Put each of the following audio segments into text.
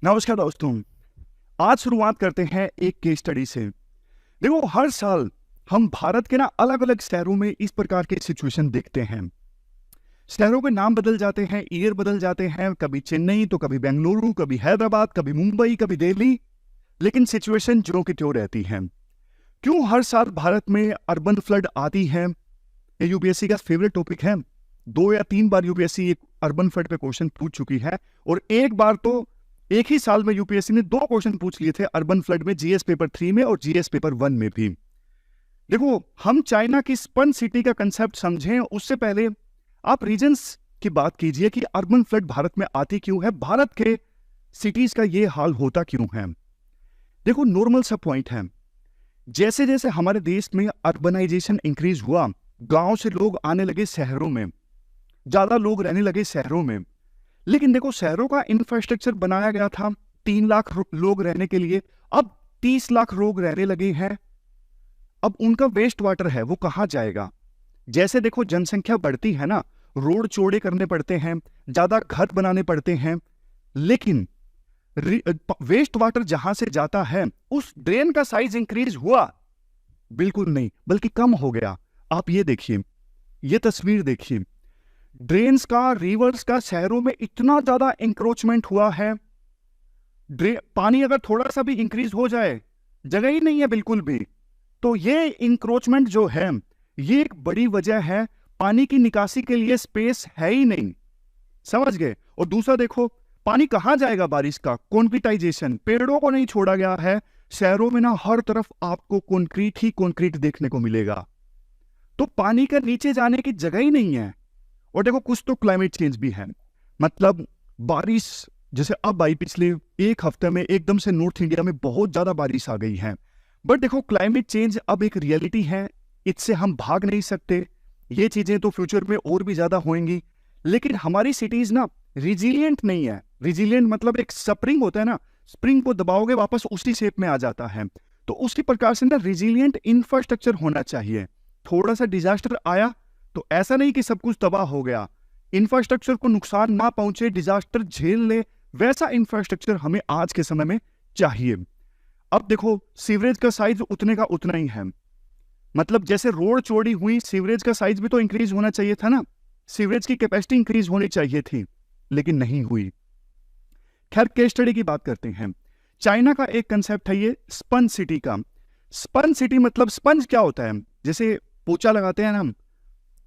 नमस्कार दोस्तों। आज शुरुआत करते हैं एक केस स्टडी से। देखो, हर साल हम भारत के ना अलग अलग शहरों में इस प्रकार के सिचुएशन देखते हैं। शहरों के नाम बदल जाते हैं, ईयर बदल जाते हैं, कभी चेन्नई तो कभी बेंगलुरु, कभी हैदराबाद, कभी मुंबई, कभी दिल्ली, लेकिन सिचुएशन ज्यों की त्यों रहती है। क्यों हर साल भारत में अर्बन फ्लड आती है? ये यूपीएससी का फेवरेट टॉपिक है। 2 या 3 बार यूपीएससी एक अर्बन फ्लड पे क्वेश्चन पूछ चुकी है, और एक बार तो एक ही साल में यूपीएससी ने 2 क्वेश्चन पूछ लिए थे अर्बन फ्लड में, जीएस पेपर 3 में और जीएस पेपर 1 में भी। देखो, हम चाइना की स्पन सिटी का कंसेप्ट समझें उससे पहले आप रीजन्स की बात कीजिए कि अर्बन फ्लड भारत में आती क्यों है, भारत के सिटीज का ये हाल होता क्यों है। देखो, नॉर्मल सा पॉइंट है। जैसे जैसे हमारे देश में अर्बनाइजेशन इंक्रीज हुआ, गांव से लोग आने लगे शहरों में, ज्यादा लोग रहने लगे शहरों में। लेकिन देखो, शहरों का इंफ्रास्ट्रक्चर बनाया गया था 3 लाख लोग रहने के लिए। अब 30 लाख लोग रहने लगे हैं। अब उनका वेस्ट वाटर है वो कहां जाएगा? जैसे देखो, जनसंख्या बढ़ती है ना, रोड चौड़े करने पड़ते हैं, ज्यादा घर बनाने पड़ते हैं, लेकिन वेस्ट वाटर जहां से जाता है उस ड्रेन का साइज इंक्रीज हुआ? बिल्कुल नहीं, बल्कि कम हो गया। आप ये देखिए, ये तस्वीर देखिए, ड्रेन्स का, रिवर्स का शहरों में इतना ज्यादा इंक्रोचमेंट हुआ है। पानी अगर थोड़ा सा भी इंक्रीज हो जाए, जगह ही नहीं है बिल्कुल भी। तो ये इंक्रोचमेंट जो है, ये एक बड़ी वजह है। पानी की निकासी के लिए स्पेस है ही नहीं, समझ गए। और दूसरा देखो, पानी कहां जाएगा बारिश का? कॉन्क्रीटाइजेशन, पेड़ों को नहीं छोड़ा गया है। शहरों में ना हर तरफ आपको कंक्रीट ही कंक्रीट देखने को मिलेगा, तो पानी का नीचे जाने की जगह ही नहीं है। और देखो, कुछ तो क्लाइमेट चेंज भी है। मतलब बारिश जैसे अब आई, पिछले एक हफ्ते में एकदम से नॉर्थ इंडिया में बहुत ज्यादा बारिश आ गई है। बट देखो, क्लाइमेट चेंज अब एक रियलिटी है, इससे हम भाग नहीं सकते। ये चीजें तो फ्यूचर में और भी ज्यादा होंगी। लेकिन हमारी सिटीज ना रिजिलियंट नहीं है। रिजिलियंट मतलब एक स्प्रिंग होता है ना, स्प्रिंग को दबाओगे वापस उसी शेप में आ जाता है। तो उसी प्रकार से ना रिजिलियंट इंफ्रास्ट्रक्चर होना चाहिए। थोड़ा सा डिजास्टर आया तो ऐसा नहीं कि सब कुछ तबाह हो गया, इंफ्रास्ट्रक्चर को नुकसान ना पहुंचे, डिजास्टर झेल ले, वैसा इंफ्रास्ट्रक्चर हमें आज के समय में चाहिए। अब देखो, सीवरेज का साइज उतने का उतना ही है। मतलब जैसे रोड चौड़ी हुई, सीवरेज का साइज भी तो इंक्रीज होना चाहिए था ना, सीवरेज की कैपेसिटी इंक्रीज होनी चाहिए थी, लेकिन नहीं हुई। खैर, केस स्टडी की बात करते हैं। चाइना का एक कंसेप्ट है ये स्पंज सिटी का। स्पंज सिटी मतलब, स्पंज क्या होता है? जैसे पोछा लगाते हैं ना हम,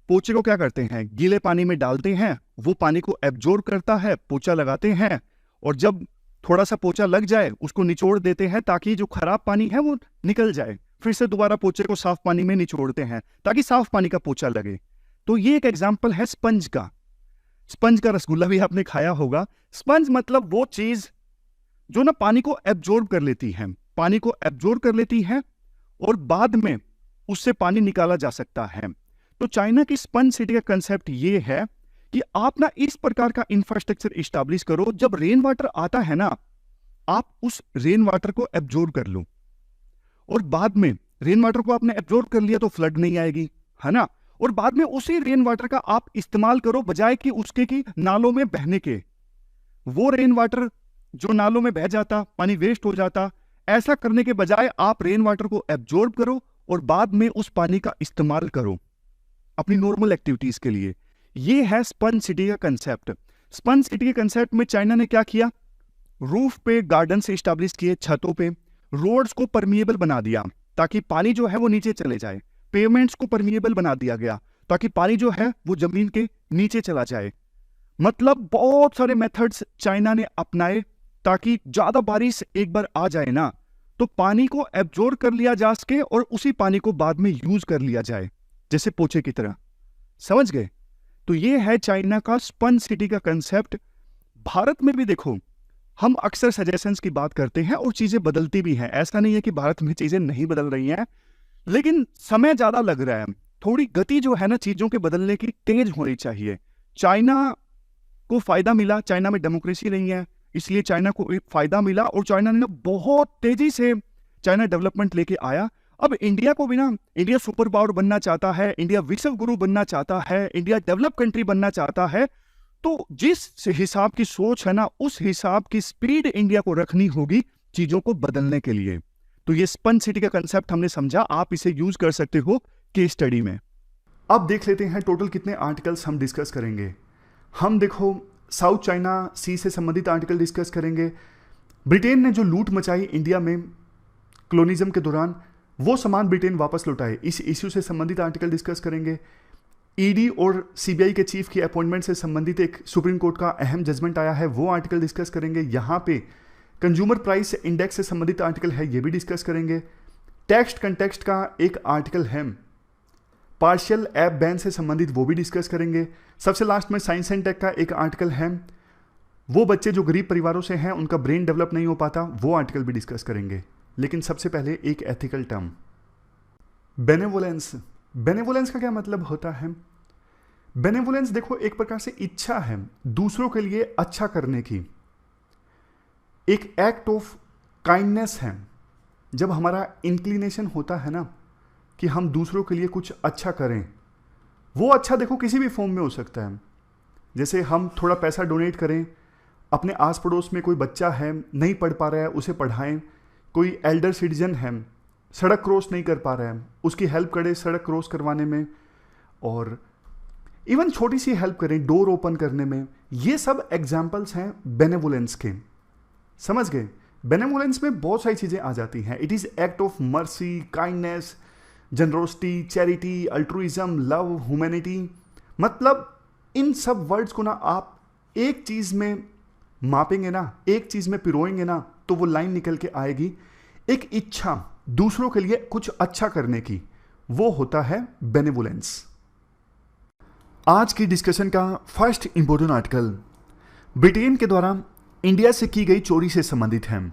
पोछे को क्या करते हैं, गीले पानी में डालते हैं, वो पानी को एब्जॉर्ब करता है, पोछा लगाते हैं, और जब थोड़ा सा पोछा लग जाए उसको निचोड़ देते हैं ताकि जो खराब पानी है वो निकल जाए। फिर से दोबारा पोछे को साफ पानी में निचोड़ते हैं ताकि साफ पानी का पोछा लगे। तो ये एक एग्जाम्पल है स्पंज का। स्पंज का रसगुल्ला भी आपने खाया होगा। स्पंज मतलब वो चीज जो ना पानी को एब्जॉर्ब कर लेती है, पानी को एब्जॉर्ब कर लेती है और बाद में उससे पानी निकाला जा सकता है। तो चाइना की स्पंज सिटी का कंसेप्ट ये है कि आप ना इस प्रकार का इंफ्रास्ट्रक्चर इस्टेब्लिश करो, जब रेन वाटर आता है ना, आप उस रेन वाटर को एब्जॉर्ब कर लो, और बाद में रेन वाटर को आपने एब्जॉर्ब कर लिया तो फ्लड नहीं आएगी, है ना। और बाद में उसी रेन वाटर का आप इस्तेमाल करो, बजाय कि उसके की नालों में बहने के। वो रेन वाटर जो नालों में बह जाता, पानी वेस्ट हो जाता, ऐसा करने के बजाय आप रेन वाटर को एब्जॉर्ब करो और बाद में उस पानी का इस्तेमाल करो अपनी नॉर्मल एक्टिविटीज के लिए। ये है स्पंज सिटी का कंसेप्ट। स्पंज सिटी के कंसेप्ट में चाइना ने क्या किया, रूफ पे गार्डन से इस्टेब्लिश किए, छतों पे रोड्स को परमिएबल बना दिया ताकि पानी जो है वो नीचे चले जाए। पेवमेंट्स को परमिएबल बना दिया गया ताकि पानी जो है वो जमीन के नीचे चला जाए। मतलब बहुत सारे मेथड्स चाइना ने अपनाए ताकि ज्यादा बारिश एक बार आ जाए ना, तो पानी को एब्जॉर्ब कर लिया जा सके और उसी पानी को बाद में यूज कर लिया जाए, जैसे पोछे की तरह। समझ गए? तो ये है चाइना का स्पंज सिटी का कंसेप्ट। भारत में भी देखो, हम अक्सर सजेशंस की बात करते हैं और चीजें बदलती भी हैं। ऐसा नहीं है कि भारत में चीजें नहीं बदल रही हैं, लेकिन समय ज्यादा लग रहा है। थोड़ी गति जो है ना चीजों के बदलने की, तेज होनी चाहिए। चाइना को फायदा मिला, चाइना में डेमोक्रेसी नहीं है, इसलिए चाइना को एक फायदा मिला और चाइना ने बहुत तेजी से चाइना डेवलपमेंट लेके आया। अब इंडिया को भी ना, इंडिया सुपर पावर बनना चाहता है, इंडिया विश्व गुरु बनना चाहता है, इंडिया डेवलप कंट्री बनना चाहता है, तो जिस हिसाब की सोच है ना, उस हिसाब की स्पीड इंडिया को रखनी होगी चीजों को बदलने के लिए। तो ये स्पंज सिटी का कंसेप्ट हमने समझा, आप इसे यूज कर सकते हो केस स्टडी में। अब देख लेते हैं टोटल कितने आर्टिकल्स हम डिस्कस करेंगे। हम देखो साउथ चाइना सी से संबंधित आर्टिकल डिस्कस करेंगे। ब्रिटेन ने जो लूट मचाई इंडिया में कॉलोनिज्म के दौरान, वो सामान ब्रिटेन वापस लौटाए, इस इश्यू से संबंधित आर्टिकल डिस्कस करेंगे। ईडी और सीबीआई के चीफ की अपॉइंटमेंट से संबंधित एक सुप्रीम कोर्ट का अहम जजमेंट आया है, वो आर्टिकल डिस्कस करेंगे। यहाँ पे कंज्यूमर प्राइस इंडेक्स से संबंधित आर्टिकल है, ये भी डिस्कस करेंगे। टेक्स्ट कंटेक्स्ट का एक आर्टिकल है, पार्शियल ऐप बैन से संबंधित, वो भी डिस्कस करेंगे। सबसे लास्ट में साइंस एंड टेक का एक आर्टिकल है, वो बच्चे जो गरीब परिवारों से हैं उनका ब्रेन डेवलप नहीं हो पाता, वो आर्टिकल भी डिस्कस करेंगे। लेकिन सबसे पहले एक एथिकल टर्म, बेनेवोलेंस। बेनेवोलेंस का क्या मतलब होता है? बेनेवोलेंस देखो एक प्रकार से इच्छा है दूसरों के लिए अच्छा करने की, एक एक्ट ऑफ काइंडनेस है। जब हमारा इंक्लिनेशन होता है ना कि हम दूसरों के लिए कुछ अच्छा करें, वो अच्छा देखो किसी भी फॉर्म में हो सकता है। जैसे हम थोड़ा पैसा डोनेट करें, अपने आस पड़ोस में कोई बच्चा है नहीं पढ़ पा रहा है उसे पढ़ाएं, कोई एल्डर सिटीजन है सड़क क्रॉस नहीं कर पा रहा है उसकी हेल्प करें सड़क क्रॉस करवाने में, और इवन छोटी सी हेल्प करें डोर ओपन करने में। ये सब एग्जाम्पल्स हैं बेनेवोलेंस के, समझ गए? बेनेवोलेंस में बहुत सारी चीज़ें आ जाती हैं। It is act of mercy, kindness, generosity, charity, altruism, love, humanity. मतलब इन सब वर्ड्स को ना आप एक चीज़ में मापेंगे ना, एक चीज़ में पिरोएंगे ना, तो वो लाइन निकल के आएगी। एक इच्छा दूसरों के लिए कुछ अच्छा करने की, वो होता है बेनेवोलेंस। आज की डिस्कशन का फर्स्ट इंपॉर्टेंट आर्टिकल ब्रिटेन के द्वारा इंडिया से की गई चोरी से संबंधित है,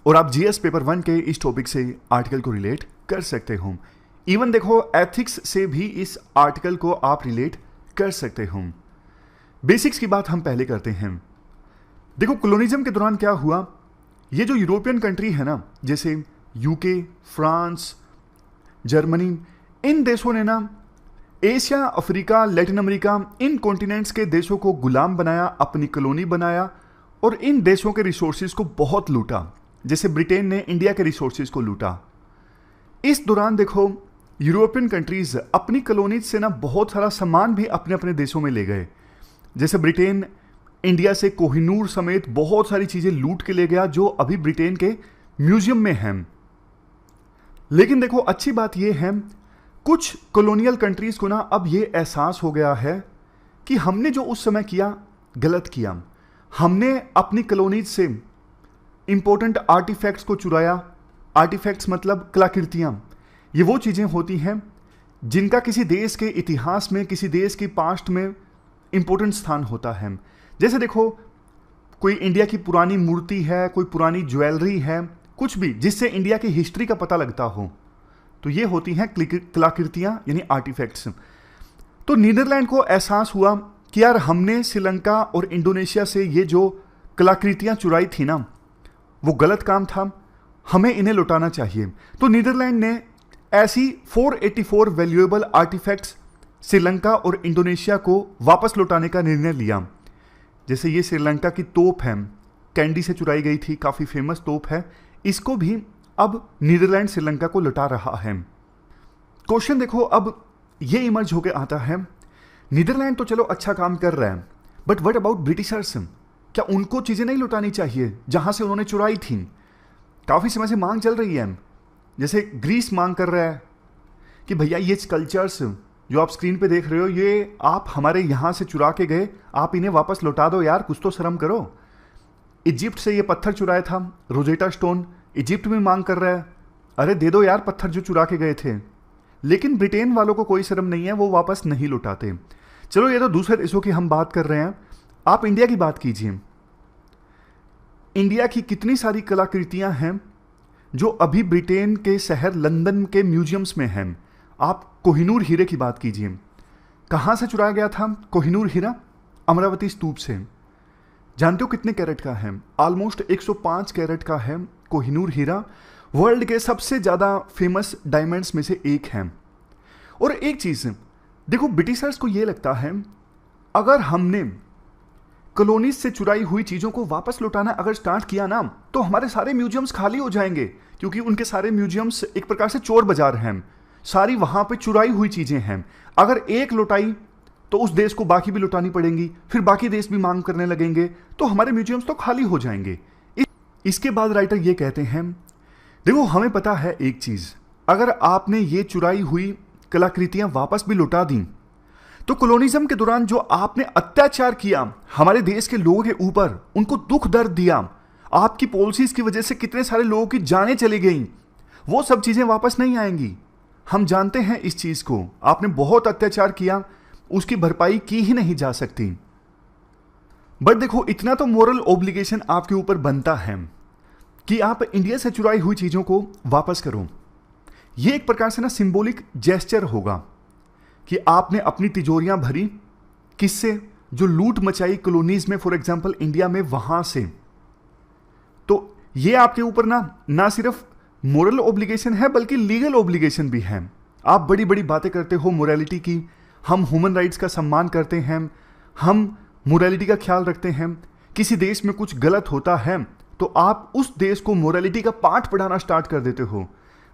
और आप जीएस पेपर 1 के इस टॉपिक से आर्टिकल को रिलेट कर सकते हो। इवन देखो एथिक्स से भी इस आर्टिकल को आप रिलेट कर सकते हो। बेसिक्स की बात हम पहले करते हैं। देखो कॉलोनिज्म के दौरान क्या हुआ, ये जो यूरोपियन कंट्री है ना, जैसे यूके, फ्रांस, जर्मनी, इन देशों ने ना एशिया, अफ्रीका, लैटिन अमेरिका, इन कॉन्टिनेंट्स के देशों को गुलाम बनाया, अपनी कॉलोनी बनाया, और इन देशों के रिसोर्सेज को बहुत लूटा, जैसे ब्रिटेन ने इंडिया के रिसोर्सेज को लूटा। इस दौरान देखो यूरोपियन कंट्रीज अपनी कॉलोनीज से ना बहुत सारा सामान भी अपने अपने देशों में ले गए। जैसे ब्रिटेन इंडिया से कोहिनूर समेत बहुत सारी चीजें लूट के ले गया जो अभी ब्रिटेन के म्यूजियम में हैं। लेकिन देखो अच्छी बात यह है, कुछ कॉलोनियल कंट्रीज को ना अब यह एहसास हो गया है कि हमने जो उस समय किया गलत किया। हमने अपनी कॉलोनीज से इंपॉर्टेंट आर्टिफैक्ट्स को चुराया। आर्टिफैक्ट्स मतलब कलाकृतियां। ये वो चीजें होती हैं जिनका किसी देश के इतिहास में, किसी देश की पास्ट में इंपॉर्टेंट स्थान होता है। जैसे देखो कोई इंडिया की पुरानी मूर्ति है, कोई पुरानी ज्वेलरी है, कुछ भी जिससे इंडिया की हिस्ट्री का पता लगता हो, तो ये होती हैं कलाकृतियां यानी आर्टिफैक्ट्स। तो नीदरलैंड को एहसास हुआ कि यार हमने श्रीलंका और इंडोनेशिया से ये जो कलाकृतियां चुराई थी ना, वो गलत काम था, हमें इन्हें लौटाना चाहिए। तो नीदरलैंड ने ऐसी 484 वैल्यूएबल आर्टिफैक्ट्स श्रीलंका और इंडोनेशिया को वापस लौटाने का निर्णय लिया। जैसे ये श्रीलंका की तोप है, कैंडी से चुराई गई थी, काफ़ी फेमस तोप है, इसको भी अब नीदरलैंड श्रीलंका को लौटा रहा है। क्वेश्चन देखो अब ये इमर्ज होकर आता है, नीदरलैंड तो चलो अच्छा काम कर रहा है, बट व्हाट अबाउट ब्रिटिशर्स? क्या उनको चीज़ें नहीं लौटानी चाहिए जहां से उन्होंने चुराई थी? काफ़ी समय से मांग चल रही है। जैसे ग्रीस मांग कर रहा है कि भैया ये कल्चर्स जो आप स्क्रीन पे देख रहे हो, ये आप हमारे यहाँ से चुरा के गए, आप इन्हें वापस लौटा दो यार, कुछ तो शर्म करो। इजिप्ट से ये पत्थर चुराया था, रोजेटा स्टोन, इजिप्ट में मांग कर रहा है, अरे दे दो यार पत्थर जो चुरा के गए थे। लेकिन ब्रिटेन वालों को कोई शर्म नहीं है, वो वापस नहीं लौटाते। चलो ये तो दूसरे देशों की हम बात कर रहे हैं, आप इंडिया की बात कीजिए। इंडिया की कितनी सारी कलाकृतियां हैं जो अभी ब्रिटेन के शहर लंदन के म्यूजियम्स में हैं। आप कोहिनूर हीरे की बात कीजिए, कहाँ से चुराया गया था कोहिनूर हीरा? अमरावती स्तूप से। जानते हो कितने कैरेट का है? ऑलमोस्ट 105 कैरेट का है कोहिनूर हीरा। वर्ल्ड के सबसे ज़्यादा फेमस डायमंड्स में से एक है। और एक चीज़ देखो, ब्रिटिशर्स को ये लगता है अगर हमने कॉलोनीज से चुराई हुई चीजों को वापस लौटाना अगर स्टार्ट किया ना, तो हमारे सारे म्यूजियम्स खाली हो जाएंगे, क्योंकि उनके सारे म्यूजियम्स एक प्रकार से चोर बाजार हैं, सारी वहां पे चुराई हुई चीजें हैं। अगर एक लुटाई तो उस देश को बाकी भी लुटानी पड़ेंगी, फिर बाकी देश भी मांग करने लगेंगे, तो हमारे म्यूजियम्स तो खाली हो जाएंगे। इसके बाद राइटर ये कहते हैं, देखो हमें पता है एक चीज, अगर आपने ये चुराई हुई कलाकृतियां वापस भी लुटा दी, तो कॉलोनिज्म के दौरान जो आपने अत्याचार किया हमारे देश के लोगों के ऊपर, उनको दुख दर्द दिया, आपकी पॉलिसीज की वजह से कितने सारे लोगों की जानें चली गई, वो सब चीजें वापस नहीं आएंगी। हम जानते हैं इस चीज को, आपने बहुत अत्याचार किया, उसकी भरपाई की ही नहीं जा सकती। बट देखो, इतना तो मोरल ऑब्लिगेशन आपके ऊपर बनता है कि आप इंडिया से चुराई हुई चीजों को वापस करो। यह एक प्रकार से ना सिंबॉलिक जेस्चर होगा कि आपने अपनी तिजोरियां भरी किससे, जो लूट मचाई कॉलोनीज में, फॉर एग्जांपल इंडिया में, वहां से। तो ये आपके ऊपर ना सिर्फ मोरल ऑब्लिगेशन है बल्कि लीगल ऑब्लिगेशन भी है। आप बड़ी बड़ी बातें करते हो मोरालिटी की, हम ह्यूमन राइट्स का सम्मान करते हैं, हम मोरालिटी का ख्याल रखते हैं। किसी देश में कुछ गलत होता है तो आप उस देश को मोरालिटी का पाठ पढ़ाना स्टार्ट कर देते हो।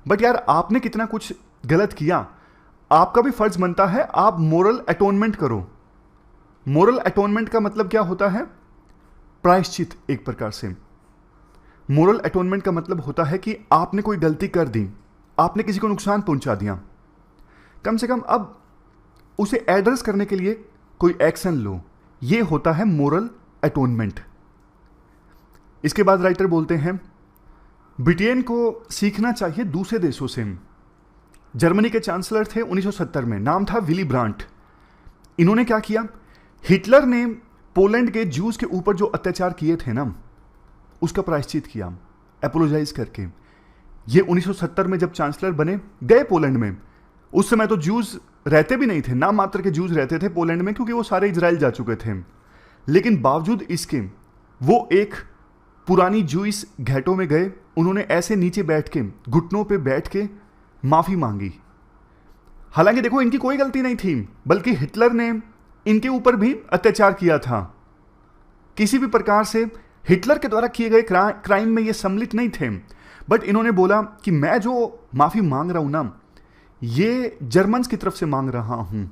बट यार, आपने कितना कुछ गलत किया, आपका भी फर्ज बनता है आप मोरल अटोनमेंट करो। मोरल अटोनमेंट का मतलब क्या होता है? प्रायश्चित। एक प्रकार से मोरल अटोनमेंट का मतलब होता है कि आपने कोई गलती कर दी, आपने किसी को नुकसान पहुंचा दिया, कम से कम अब उसे एड्रेस करने के लिए कोई एक्शन लो। यह होता है मोरल अटोनमेंट। इसके बाद राइटर बोलते हैं, ब्रिटेन को सीखना चाहिए दूसरे देशों से। जर्मनी के चांसलर थे 1970 में, नाम था विली ब्रांट। इन्होंने क्या किया, हिटलर ने पोलैंड के ज्यूज के ऊपर जो अत्याचार किए थे ना, उसका प्रायश्चित किया एपोलोजाइज करके। ये 1970 में जब चांसलर बने, गए पोलैंड में। उस समय तो ज्यूज रहते भी नहीं थे, नाम मात्र के ज्यूज रहते थे पोलैंड में, क्योंकि वो सारे इजराइल जा चुके थे। लेकिन बावजूद इसके वो एक पुरानी ज्यूइश घाटों में गए, उन्होंने ऐसे नीचे बैठ के, घुटनों पे बैठ के माफी मांगी। हालांकि देखो, इनकी कोई गलती नहीं थी, बल्कि हिटलर ने इनके ऊपर भी अत्याचार किया था। किसी भी प्रकार से हिटलर के द्वारा किए गए क्राइम में ये सम्मिलित नहीं थे। बट इन्होंने बोला कि मैं जो माफी मांग रहा हूं ना, ये जर्मन्स की तरफ से मांग रहा हूं।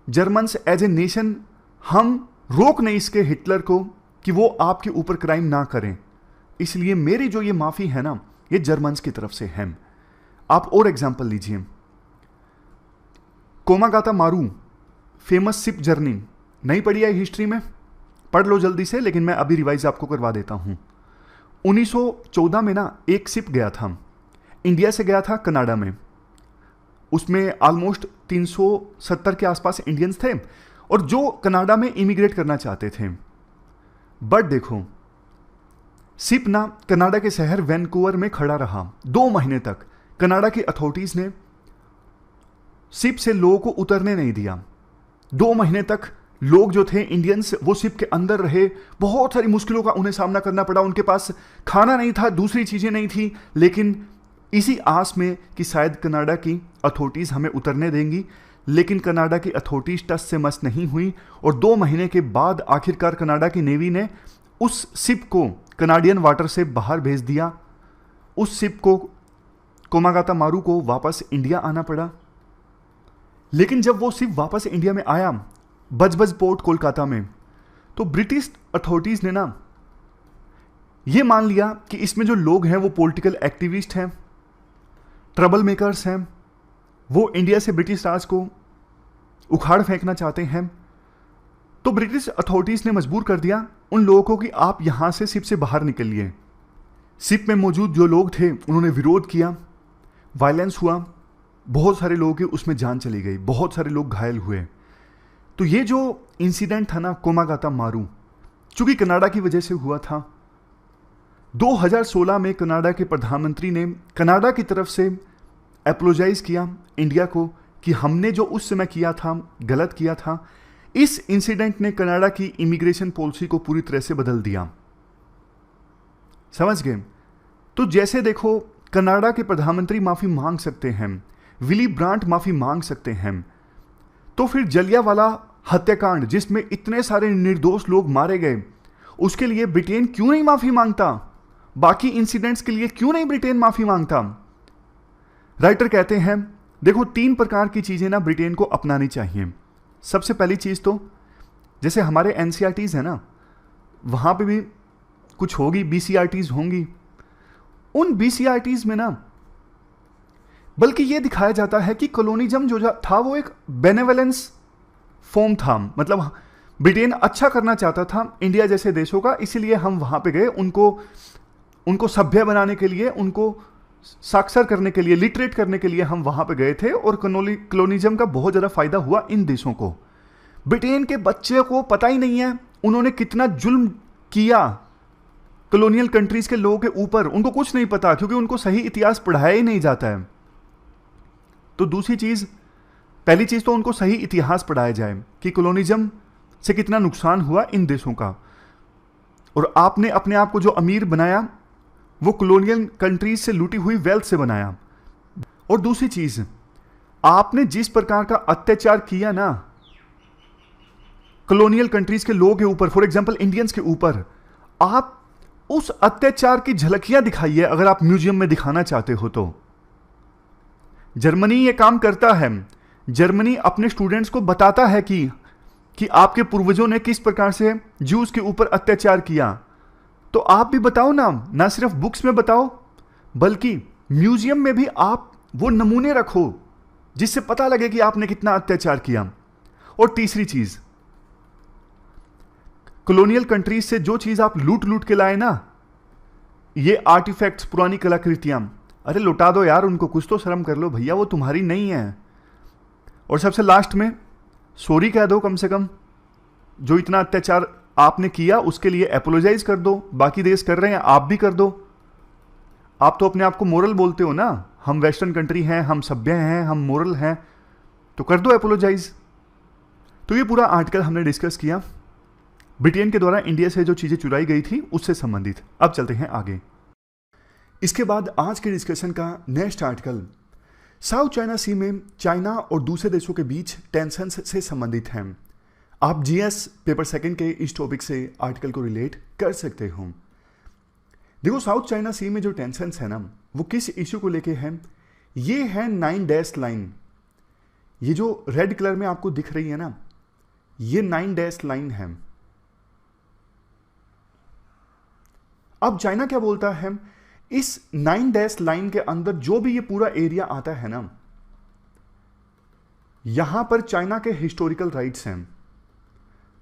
जर्मन्स एज ए नेशन, हम रोक नहीं इसके हिटलर को कि वो आपके ऊपर क्राइम ना करें, इसलिए मेरी जो ये माफी है ना, ये जर्मन्स की तरफ से है। आप और एग्जांपल लीजिए, कोमागाता मारू, फेमस शिप जर्नी, नहीं पढ़ी है हिस्ट्री में? पढ़ लो जल्दी से, लेकिन मैं अभी रिवाइज आपको करवा देता हूं। 1914 में ना एक शिप गया था, इंडिया से गया था कनाडा में। उसमें ऑलमोस्ट 370 के आसपास इंडियंस थे, और जो कनाडा में इमिग्रेट करना चाहते थे। बट देखो, शिप ना कनाडा के शहर वैनकूवर में खड़ा रहा 2 महीने तक। कनाडा की अथॉरिटीज ने शिप से लोगों को उतरने नहीं दिया। 2 महीने तक लोग जो थे इंडियंस, वो शिप के अंदर रहे। बहुत सारी मुश्किलों का उन्हें सामना करना पड़ा। उनके पास खाना नहीं था, दूसरी चीजें नहीं थी, लेकिन इसी आस में कि शायद कनाडा की अथॉरिटीज हमें उतरने देंगी। लेकिन कनाडा की अथॉरिटीज टस से मस नहीं हुई, और 2 महीने के बाद आखिरकार कनाडा की नेवी ने उस शिप को कनाडियन वाटर से बाहर भेज दिया। उस शिप को, कोमागाता मारू को, वापस इंडिया आना पड़ा। लेकिन जब वो शिप वापस इंडिया में आया, बजबज पोर्ट कोलकाता में, तो ब्रिटिश अथॉरिटीज ने ना ये मान लिया कि इसमें जो लोग हैं वो पॉलिटिकल एक्टिविस्ट हैं, ट्रबल मेकर्स हैं, वो इंडिया से ब्रिटिश राज को उखाड़ फेंकना चाहते हैं। तो ब्रिटिश अथॉरिटीज ने मजबूर कर दिया उन लोगों को कि आप यहां से शिप से बाहर निकलिए। शिप में मौजूद जो लोग थे उन्होंने विरोध किया, वायलेंस हुआ, बहुत सारे लोगों की उसमें जान चली गई, बहुत सारे लोग घायल हुए। तो ये जो इंसिडेंट था ना कोमागाता मारू, चूंकि कनाडा की वजह से हुआ था, 2016 में कनाडा के प्रधानमंत्री ने कनाडा की तरफ से एपोलोजाइज किया इंडिया को कि हमने जो उस समय किया था गलत किया था। इस इंसिडेंट ने कनाडा की इमिग्रेशन पॉलिसी को पूरी तरह से बदल दिया। समझ गए? तो जैसे देखो, कनाडा के प्रधानमंत्री माफी मांग सकते हैं, विली ब्रांट माफी मांग सकते हैं, तो फिर जलियांवाला हत्याकांड जिसमें इतने सारे निर्दोष लोग मारे गए, उसके लिए ब्रिटेन क्यों नहीं माफी मांगता? बाकी इंसिडेंट्स के लिए क्यों नहीं ब्रिटेन माफी मांगता? राइटर कहते हैं देखो 3 प्रकार की चीजें ना ब्रिटेन को अपनानी चाहिए। सबसे पहली चीज तो जैसे हमारे एनसीईआरटीज है ना, वहां पे भी कुछ होगी, बीसीईआरटीज होंगी। उन बीसीईआरटीज में ना बल्कि यह दिखाया जाता है कि कॉलोनिज्म जो था वो एक बेनेवलेंस फॉर्म था, मतलब ब्रिटेन अच्छा करना चाहता था इंडिया जैसे देशों का, इसीलिए हम वहां पे गए, उनको सभ्य बनाने के लिए, उनको साक्षर करने के लिए, लिटरेट करने के लिए हम वहां पे गए थे। और कॉलोनिज्म का बहुत ज्यादा फायदा हुआ इन देशों को। ब्रिटेन के बच्चे को पता ही नहीं है उन्होंने कितना जुल्म किया कॉलोनियल कंट्रीज के लोगों के ऊपर, उनको कुछ नहीं पता क्योंकि उनको सही इतिहास पढ़ाया ही नहीं जाता है। तो दूसरी चीज, पहली चीज तो उनको सही इतिहास पढ़ाया जाए कि कॉलोनिज्म से कितना नुकसान हुआ इन देशों का, और आपने अपने आप को जो अमीर बनाया वो कॉलोनियल कंट्रीज से लूटी हुई वेल्थ से बनाया। और दूसरी चीज, आपने जिस प्रकार का अत्याचार किया ना कॉलोनियल कंट्रीज के लोगों के ऊपर, फॉर एग्जांपल इंडियंस के ऊपर, आप उस अत्याचार की झलकियां दिखाइए अगर आप म्यूजियम में दिखाना चाहते हो तो। जर्मनी ये काम करता है, जर्मनी अपने स्टूडेंट्स को बताता है कि आपके पूर्वजों ने किस प्रकार से ज्यूज के ऊपर अत्याचार किया। तो आप भी बताओ ना सिर्फ बुक्स में बताओ बल्कि म्यूजियम में भी आप वो नमूने रखो जिससे पता लगे कि आपने कितना अत्याचार किया। और तीसरी चीज, कॉलोनियल कंट्रीज से जो चीज आप लूट के लाए ना, ये आर्टिफैक्ट्स, पुरानी कलाकृतियां, अरे लुटा दो यार उनको, कुछ तो शर्म कर लो भैया, वो तुम्हारी नहीं है। और सबसे लास्ट में सॉरी कह दो कम से कम, जो इतना अत्याचार आपने किया उसके लिए एपोलोजाइज कर दो। बाकी देश कर रहे हैं, आप भी कर दो। आप तो अपने आप को मोरल बोलते हो ना, हम वेस्टर्न कंट्री हैं, हम सभ्य हैं, हम मोरल हैं, तो कर दो एपोलोजाइज। तो ये पूरा आर्टिकल हमने डिस्कस किया ब्रिटेन के द्वारा इंडिया से जो चीजें चुराई गई थी उससे संबंधित। अब चलते हैं आगे। इसके बाद आज के डिस्कशन का next article south China sea में चाइना और दूसरे देशों के बीच टेंशन से संबंधित है। आप जीएस पेपर सेकंड के इस टॉपिक से आर्टिकल को रिलेट कर सकते हो। देखो साउथ चाइना सी में जो टेंशन है ना, वो किस इश्यू को लेके है? ये है 9 डैश लाइन। ये जो रेड कलर में आपको दिख रही है ना, ये 9 डैश लाइन है। अब चाइना क्या बोलता है, इस 9 डैश लाइन के अंदर जो भी ये पूरा एरिया आता है ना, यहां पर चाइना के हिस्टोरिकल राइट्स हैं।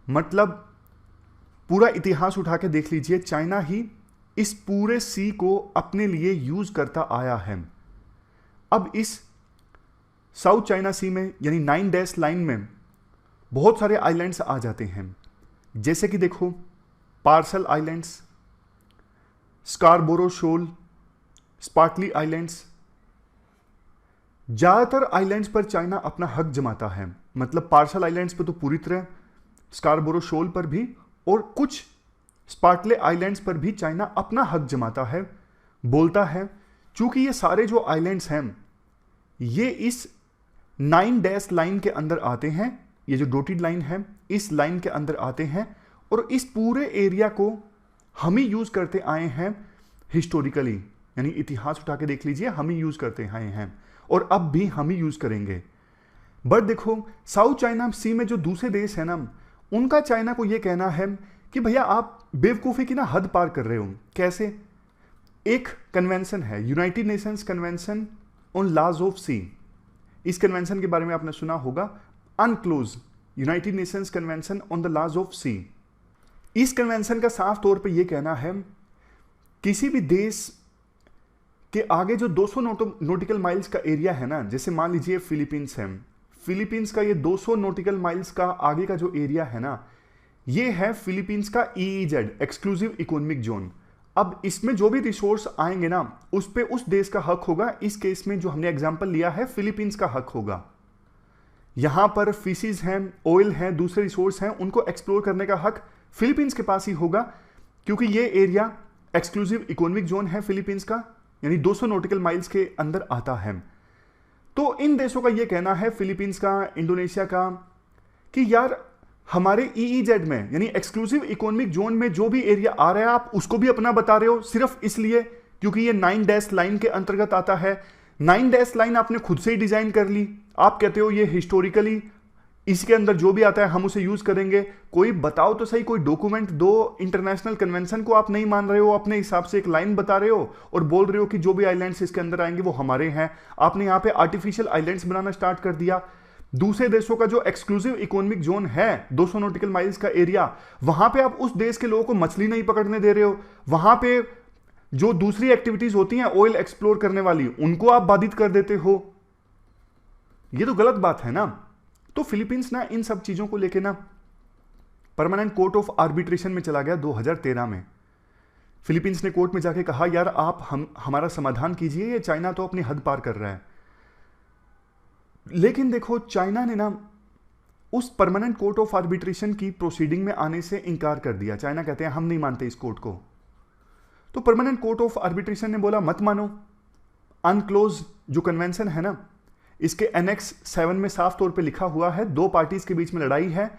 मतलब पूरा इतिहास उठा के देख लीजिए, चाइना ही इस पूरे सी को अपने लिए यूज करता आया है। अब इस साउथ चाइना सी में यानी 9 डैश लाइन में बहुत सारे आइलैंड्स आ जाते हैं, जैसे कि देखो parcel islands, Scarborough Shoal, Spratly islands. ज्यादातर आइलैंड्स पर चाइना अपना हक जमाता है, मतलब पार्सल आइलैंड्स पर तो पूरी तरह, स्कारबोरो शोल पर भी, और कुछ स्पार्टले आइलैंड्स पर भी चाइना अपना हक जमाता है, बोलता है। चूंकि ये सारे जो आइलैंड्स हैं ये इस 9 डैश लाइन के अंदर आते हैं, ये जो डॉटेड लाइन है इस लाइन के अंदर आते हैं, और इस पूरे एरिया को हम ही यूज करते आए हैं हिस्टोरिकली, यानी इतिहास उठा के देख लीजिए, हम ही यूज करते आए हैं और अब भी हम ही यूज करेंगे। बट देखो साउथ चाइना सी में जो दूसरे देश है ना, उनका चाइना को यह कहना है कि भैया आप बेवकूफी की ना हद पार कर रहे हो। कैसे? एक कन्वेंशन है, united nations convention on laws of sea. इस कन्वेंशन के बारे में आपने सुना होगा, UNCLOS, united nations convention on the laws of sea. इस कन्वेंशन का साफ तौर पे ये कहना है किसी भी देश के आगे जो 200 नॉटिकल माइल्स का एरिया है ना, जैसे मान लीजिए फिलीपींस है, फिलीपींस का ये 200 नॉटिकल माइल्स का आगे का जो एरिया है ना, ये है फिलीपींस का EEZ, एक्सक्लूसिव इकोनॉमिक जोन। अब इसमें जो भी रिसोर्स आएंगे ना, उस पे उस देश का हक होगा। इस केस में जो हमने एग्जांपल लिया है फिलीपींस का हक होगा। यहां पर फिशेज हैं, ऑयल हैं, दूसरे रिसोर्स हैं, उनको एक्सप्लोर करने का हक फिलीपींस के पास ही होगा, क्योंकि ये एरिया एक्सक्लूसिव इकोनॉमिक जोन है फिलीपींस का, यानी 200 नॉटिकल माइल्स के अंदर आता है। तो इन देशों का ये कहना है, फिलीपींस का, इंडोनेशिया का, कि यार हमारे ईईजेड में यानी एक्सक्लूसिव इकोनॉमिक जोन में जो भी एरिया आ रहा है आप उसको भी अपना बता रहे हो, सिर्फ इसलिए क्योंकि ये 9 डैश लाइन के अंतर्गत आता है। 9 डैश लाइन आपने खुद से ही डिजाइन कर ली, आप कहते हो ये हिस्टोरिकली इसके अंदर जो भी आता है हम उसे यूज करेंगे। कोई बताओ तो सही, कोई डॉक्यूमेंट दो, इंटरनेशनल कन्वेंशन को आप नहीं मान रहे हो, अपने हिसाब से एक लाइन बता रहे हो और बोल रहे हो कि जो भी आइलैंड्स इसके अंदर आएंगे वो हमारे हैं। आपने यहाँ पे आर्टिफिशियल आइलैंड्स बनाना स्टार्ट कर दिया। दूसरे देशों का जो एक्सक्लूसिव इकोनॉमिक जोन है 200 नॉटिकल माइल्स का एरिया, वहां पे आप उस देश के लोगों को मछली नहीं पकड़ने दे रहे हो। वहां पे जो दूसरी एक्टिविटीज होती हैं ऑयल एक्सप्लोर करने वाली, उनको आप बाधित कर देते हो। ये तो गलत बात है ना। तो फिलीपींस ना इन सब चीजों को लेके ना परमानेंट कोर्ट ऑफ आर्बिट्रेशन में चला गया 2013 में। फिलीपींस ने कोर्ट में जाके कहा यार आप हमारा समाधान कीजिए, ये चाइना तो अपनी हद पार कर रहा है। लेकिन देखो चाइना ने ना उस परमानेंट कोर्ट ऑफ आर्बिट्रेशन की प्रोसीडिंग में आने से इनकार कर दिया। चाइना कहते हैं हम नहीं मानते इस कोर्ट को। तो परमानेंट कोर्ट ऑफ आर्बिट्रेशन ने बोला मत मानो। अनक्लोज जो कन्वेंशन है ना, इसके एनेक्स 7 में साफ तौर पे लिखा हुआ है दो पार्टीज के बीच में लड़ाई है,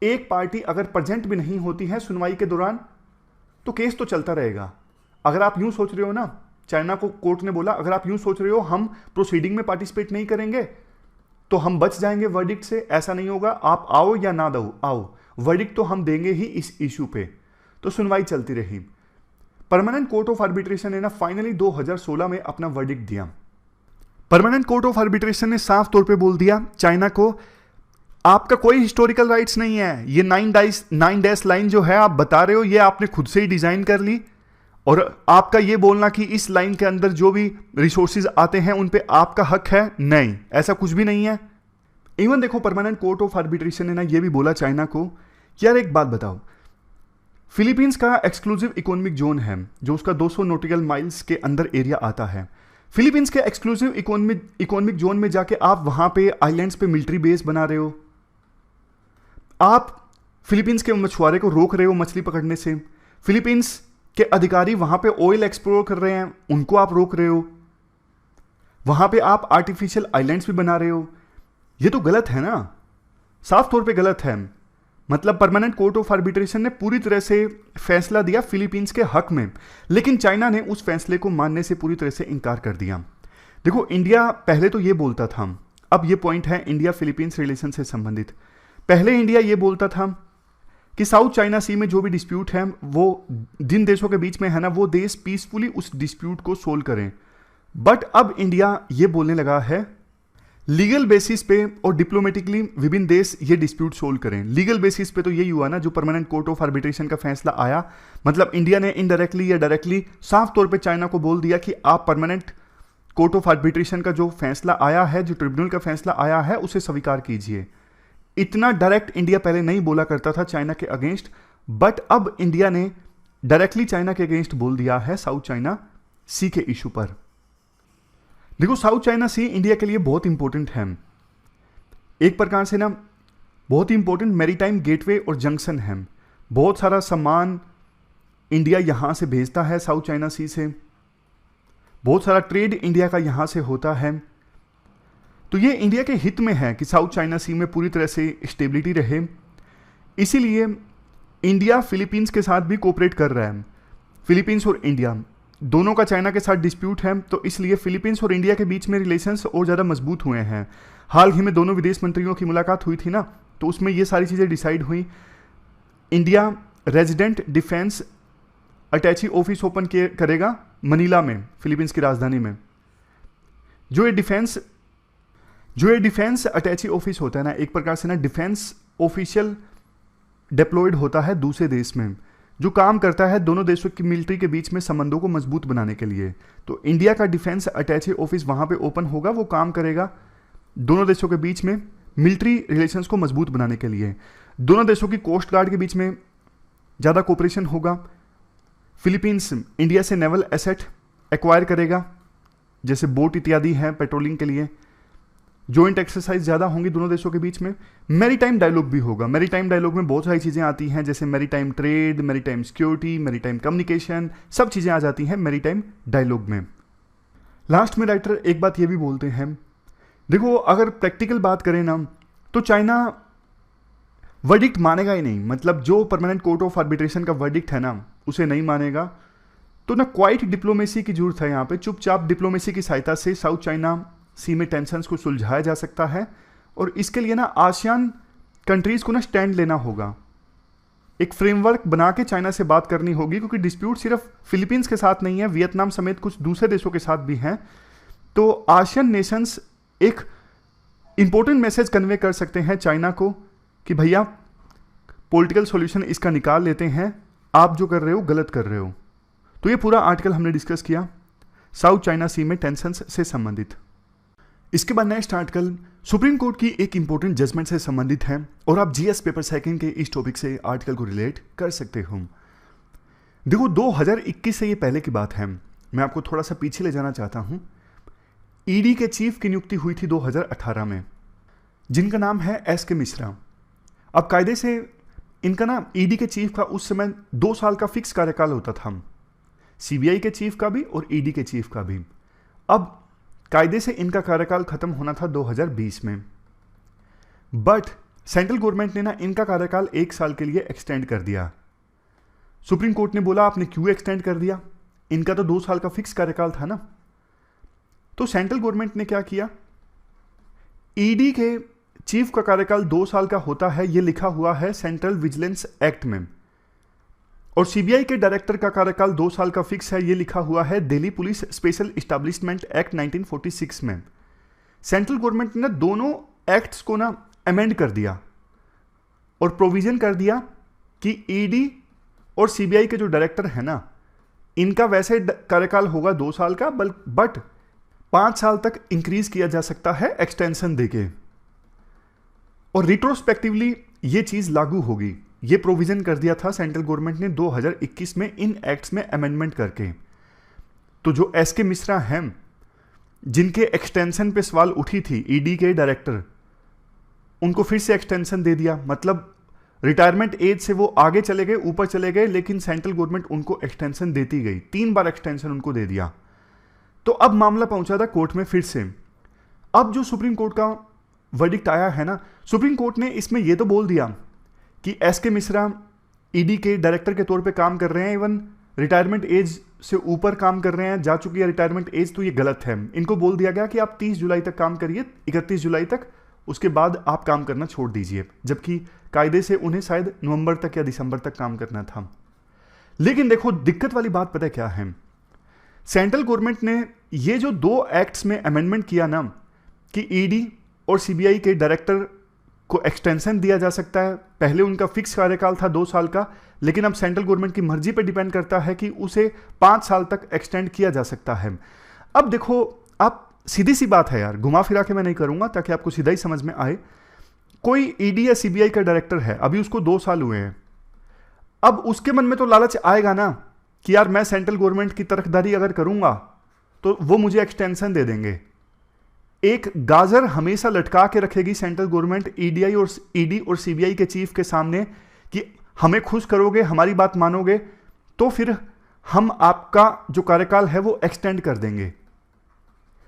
एक पार्टी अगर प्रेजेंट भी नहीं होती है सुनवाई के दौरान तो केस तो चलता रहेगा। अगर आप यूं सोच रहे हो ना, चाइना को कोर्ट ने बोला अगर आप यूं सोच रहे हो हम प्रोसीडिंग में पार्टिसिपेट नहीं करेंगे तो हम बच जाएंगे वर्डिक्ट से, ऐसा नहीं होगा, आप आओ या ना दो आओ, वर्डिक्ट तो हम देंगे ही इस इशू पे। तो सुनवाई चलती रही। परमानेंट कोर्ट ऑफ आर्बिट्रेशन ने ना फाइनली 2016 में अपना वर्डिक्ट दिया। परमानेंट कोर्ट ऑफ आर्बिट्रेशन ने साफ तौर पे बोल दिया चाइना को आपका कोई हिस्टोरिकल राइट्स नहीं है। ये 9 डैश लाइन जो है आप बता रहे हो ये आपने खुद से ही डिजाइन कर ली, और आपका ये बोलना कि इस लाइन के अंदर जो भी रिसोर्सेज आते हैं उन पे आपका हक है, नहीं, ऐसा कुछ भी नहीं है। इवन देखो परमानेंट कोर्ट ऑफ आर्बिट्रेशन ने ना ये भी बोला चाइना को यार एक बात बताओ, फिलीपींस का एक्सक्लूसिव इकोनॉमिक जोन है जो उसका 200 नॉटिकल माइल्स के अंदर एरिया आता है। फिलीपींस के एक्सक्लूसिव इकोनॉमिक जोन में जाके आप वहां पे आइलैंड्स पे मिलिट्री बेस बना रहे हो, आप फिलीपींस के मछुआरे को रोक रहे हो मछली पकड़ने से, फिलीपींस के अधिकारी वहां पे ऑयल एक्सप्लोर कर रहे हैं उनको आप रोक रहे हो, वहां पे आप आर्टिफिशियल आइलैंड्स भी बना रहे हो। ये तो गलत है ना, साफ तौर पे गलत है। मतलब परमानेंट कोर्ट ऑफ आर्बिट्रेशन ने पूरी तरह से फैसला दिया फिलीपींस के हक में, लेकिन चाइना ने उस फैसले को मानने से पूरी तरह से इनकार कर दिया। देखो इंडिया पहले तो ये बोलता था, अब ये पॉइंट है इंडिया फिलीपींस रिलेशन से संबंधित। पहले इंडिया ये बोलता था कि साउथ चाइना सी में जो भी डिस्प्यूट है वो जिन देशों के बीच में है ना वो देश पीसफुली उस डिस्प्यूट को सोल्व करें। बट अब इंडिया ये बोलने लगा है लीगल बेसिस पे और डिप्लोमेटिकली विभिन्न देश ये डिस्प्यूट सोल्व करें। लीगल बेसिस पे तो यही हुआ ना जो परमानेंट कोर्ट ऑफ आर्बिट्रेशन का फैसला आया, मतलब इंडिया ने इनडायरेक्टली या डायरेक्टली साफ तौर पे चाइना को बोल दिया कि आप परमानेंट कोर्ट ऑफ आर्बिट्रेशन का जो फैसला आया है, जो ट्रिब्यूनल का फैसला आया है उसे स्वीकार कीजिए। इतना डायरेक्ट इंडिया पहले नहीं बोला करता था चाइना के अगेंस्ट, बट अब इंडिया ने डायरेक्टली चाइना के अगेंस्ट बोल दिया है साउथ चाइना सी के इशू पर। देखो साउथ चाइना सी इंडिया के लिए बहुत इंपॉर्टेंट है, एक प्रकार से ना बहुत ही इंपॉर्टेंट मैरीटाइम गेटवे और जंक्शन है। बहुत सारा सामान इंडिया यहां से भेजता है साउथ चाइना सी से, बहुत सारा ट्रेड इंडिया का यहां से होता है। तो ये इंडिया के हित में है कि साउथ चाइना सी में पूरी तरह से स्टेबिलिटी रहे, इसीलिए इंडिया फिलीपींस के साथ भी कोऑपरेट कर रहा है। फिलीपींस और इंडिया दोनों का चाइना के साथ डिस्प्यूट है, तो इसलिए फिलीपींस और इंडिया के बीच में रिलेशंस और ज़्यादा मजबूत हुए हैं। हाल ही में दोनों विदेश मंत्रियों की मुलाकात हुई थी ना, तो उसमें ये सारी चीज़ें डिसाइड हुई। इंडिया रेजिडेंट डिफेंस अटैची ऑफिस ओपन करेगा मनीला में, फिलीपींस की राजधानी में। जो ये डिफेंस अटैची ऑफिस होता है ना, एक प्रकार से ना डिफेंस ऑफिशियल डिप्लॉयड होता है दूसरे देश में, जो काम करता है दोनों देशों की मिलिट्री के बीच में संबंधों को मजबूत बनाने के लिए। तो इंडिया का डिफेंस अटैची ऑफिस वहां पे ओपन होगा, वो काम करेगा दोनों देशों के बीच में मिलिट्री रिलेशंस को मजबूत बनाने के लिए। दोनों देशों की कोस्ट गार्ड के बीच में ज़्यादा कोऑपरेशन होगा। फिलीपींस इंडिया से नेवल एसेट एक्वायर करेगा, जैसे बोट इत्यादि हैं पेट्रोलिंग के लिए। जॉइंट एक्सरसाइज ज़्यादा होंगी दोनों देशों के बीच में। मैरीटाइम डायलॉग भी होगा। मैरीटाइम डायलॉग में बहुत सारी चीज़ें आती हैं, जैसे maritime trade, maritime security, maritime communication, सब चीज़ें आ जाती हैं मैरीटाइम डायलॉग में। लास्ट में राइटर एक बात ये भी बोलते हैं, देखो अगर प्रैक्टिकल बात करें ना, तो चाइना वर्डिक्ट मानेगा ही नहीं, मतलब जो परमानेंट कोर्ट ऑफ आर्बिट्रेशन का वर्डिक्ट है ना उसे नहीं मानेगा। तो ना क्वाइट डिप्लोमेसी की जरूरत है यहाँ पे, चुपचाप डिप्लोमेसी की सहायता से साउथ चाइना सी में टेंशंस को सुलझाया जा सकता है। और इसके लिए ना आसियान कंट्रीज को ना स्टैंड लेना होगा, एक फ्रेमवर्क बना के चाइना से बात करनी होगी, क्योंकि डिस्प्यूट सिर्फ फिलीपींस के साथ नहीं है, वियतनाम समेत कुछ दूसरे देशों के साथ भी हैं। तो आसियान नेशंस एक इंपॉर्टेंट मैसेज कन्वे कर सकते हैं चाइना को कि भैया पॉलिटिकल सॉल्यूशन इसका निकाल लेते हैं, आप जो कर रहे हो गलत कर रहे हो। तो ये पूरा आर्टिकल हमने डिस्कस किया साउथ चाइना सी में टेंशंस से संबंधित। इसके बाद नेक्स्ट आर्टिकल सुप्रीम कोर्ट की एक इंपॉर्टेंट जजमेंट से संबंधित है, और आप जीएस पेपर सेकंड के इस टॉपिक से आर्टिकल को रिलेट कर सकते हो। देखो 2021 से ये पहले की बात है, मैं आपको थोड़ा सा पीछे ले जाना चाहता हूं। ईडी के चीफ की नियुक्ति हुई थी 2018 में, जिनका नाम है एस के मिश्रा। अब कायदे से इनका ना ईडी के चीफ का उस समय 2 साल का फिक्स कार्यकाल होता था, सीबीआई के चीफ का भी और ईडी के चीफ का भी। अब कायदे से इनका कार्यकाल खत्म होना था 2020 में, बट सेंट्रल गवर्नमेंट ने ना इनका कार्यकाल 1 साल के लिए एक्सटेंड कर दिया। सुप्रीम कोर्ट ने बोला आपने क्यों एक्सटेंड कर दिया, इनका तो 2 साल का फिक्स कार्यकाल था ना। तो सेंट्रल गवर्नमेंट ने क्या किया, ईडी के चीफ का कार्यकाल 2 साल का होता है, यह लिखा हुआ है सेंट्रल विजिलेंस एक्ट में, और सीबीआई के डायरेक्टर का कार्यकाल 2 साल का फिक्स है, यह लिखा हुआ है Delhi police special establishment act 1946 में। सेंट्रल गवर्नमेंट ने दोनों एक्ट्स को ना अमेंड कर दिया और प्रोविजन कर दिया कि ईडी और सीबीआई के जो डायरेक्टर है ना, इनका वैसे कार्यकाल होगा 2 साल का, बट 5 साल तक इंक्रीज किया जा सकता है एक्सटेंशन देके, और रिट्रोस्पेक्टिवली ये चीज लागू होगी। ये प्रोविजन कर दिया था सेंट्रल गवर्नमेंट ने 2021 में इन एक्ट्स में अमेंडमेंट करके। तो जो एस के मिश्रा हैं, जिनके एक्सटेंशन पे सवाल उठी थी ईडी के डायरेक्टर, उनको फिर से एक्सटेंशन दे दिया, मतलब रिटायरमेंट एज से वो आगे चले गए, ऊपर चले गए, लेकिन सेंट्रल गवर्नमेंट उनको एक्सटेंशन देती गई, 3 बार एक्सटेंशन उनको दे दिया। तो अब मामला पहुंचा था कोर्ट में फिर से। अब जो सुप्रीम कोर्ट का वर्डिक्ट आया है ना, सुप्रीम कोर्ट ने इसमें यह तो बोल दिया कि एस के मिश्रा ईडी के डायरेक्टर के तौर पे काम कर रहे हैं, इवन रिटायरमेंट एज से ऊपर काम कर रहे हैं, जा चुकी है रिटायरमेंट एज, तो ये गलत है। इनको बोल दिया गया कि आप 30 जुलाई तक काम करिए, 31 जुलाई तक, उसके बाद आप काम करना छोड़ दीजिए, जबकि कायदे से उन्हें शायद नवंबर तक या दिसंबर तक काम करना था। लेकिन देखो दिक्कत वाली बात पता है क्या है, सेंट्रल गवर्नमेंट ने ये जो 2 एक्ट्स में अमेंडमेंट किया ना, कि ईडी और सीबीआई के डायरेक्टर को एक्सटेंशन दिया जा सकता है, पहले उनका फिक्स कार्यकाल था 2 साल का, लेकिन अब सेंट्रल गवर्नमेंट की मर्जी पर डिपेंड करता है कि उसे 5 साल तक एक्सटेंड किया जा सकता है। अब देखो, आप सीधी सी बात है यार, घुमा फिरा के मैं नहीं करूंगा ताकि आपको सीधा ही समझ में आए। कोई ईडी या सीबीआई का डायरेक्टर है, अभी उसको 2 साल हुए हैं, अब उसके मन में तो लालच आएगा ना कि यार मैं सेंट्रल गवर्नमेंट की तरफदारी अगर करूंगा तो वो मुझे एक्सटेंशन दे देंगे। एक गाजर हमेशा लटका के रखेगी सेंट्रल गवर्नमेंट ईडी और सीबीआई के चीफ के सामने कि हमें खुश करोगे, हमारी बात मानोगे तो फिर हम आपका जो कार्यकाल है वो एक्सटेंड कर देंगे।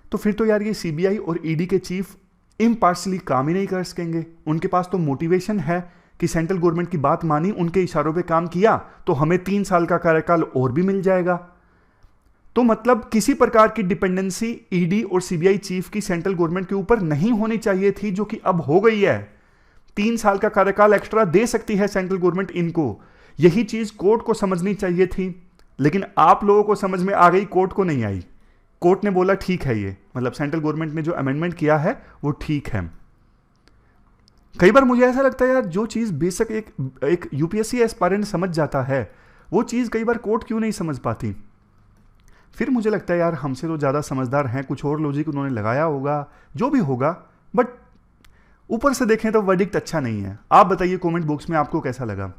तो फिर तो यार ये सीबीआई और ईडी के चीफ इम्पार्शली काम ही नहीं कर सकेंगे। उनके पास तो मोटिवेशन है कि सेंट्रल गवर्नमेंट की बात मानी, उनके इशारों पे काम किया तो हमें 3 साल का कार्यकाल और भी मिल जाएगा। तो मतलब किसी प्रकार की डिपेंडेंसी ईडी और सीबीआई चीफ की सेंट्रल गवर्नमेंट के ऊपर नहीं होनी चाहिए थी, जो कि अब हो गई है। 3 साल का कार्यकाल एक्स्ट्रा दे सकती है सेंट्रल गवर्नमेंट इनको, यही चीज कोर्ट को समझनी चाहिए थी, लेकिन आप लोगों को समझ में आ गई, कोर्ट को नहीं आई। कोर्ट ने बोला ठीक है, ये मतलब सेंट्रल गवर्नमेंट ने जो अमेंडमेंट किया है वो ठीक है। कई बार मुझे ऐसा लगता है यार, जो चीज बेशक एक यूपीएससी एस्पायरेंट समझ जाता है, वो चीज कई बार कोर्ट क्यों नहीं समझ पाती। फिर मुझे लगता है यार हमसे तो ज़्यादा समझदार हैं, कुछ और लॉजिक उन्होंने लगाया होगा, जो भी होगा, बट ऊपर से देखें तो वर्डिक्ट अच्छा नहीं है। आप बताइए कमेंट बॉक्स में आपको कैसा लगा।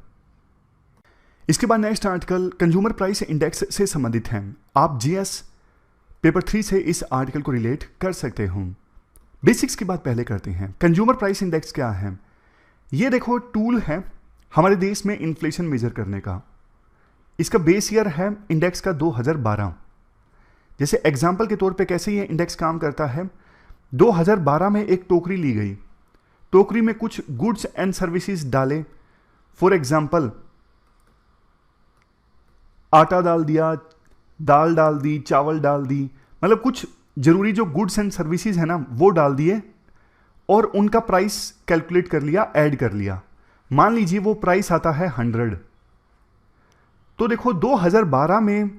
इसके बाद next article consumer price index से संबंधित है। आप जीएस पेपर 3 से इस आर्टिकल को रिलेट कर सकते हो। बेसिक्स की बात पहले करते हैं। कंज्यूमर प्राइस इंडेक्स क्या है? ये देखो टूल है हमारे देश में इन्फ्लेशन मेजर करने का। इसका बेस ईयर है इंडेक्स का 2012। जैसे एग्जाम्पल के तौर पे कैसे ये इंडेक्स काम करता है, 2012 में एक टोकरी ली गई, टोकरी में कुछ गुड्स एंड सर्विसेज डाले, फॉर एग्जाम्पल आटा डाल दिया, दाल डाल दी, चावल डाल दी, मतलब कुछ जरूरी जो गुड्स एंड सर्विसेज है ना वो डाल दिए और उनका प्राइस कैलकुलेट कर लिया, ऐड कर लिया। मान लीजिए वो प्राइस आता है 100। तो देखो 2012 में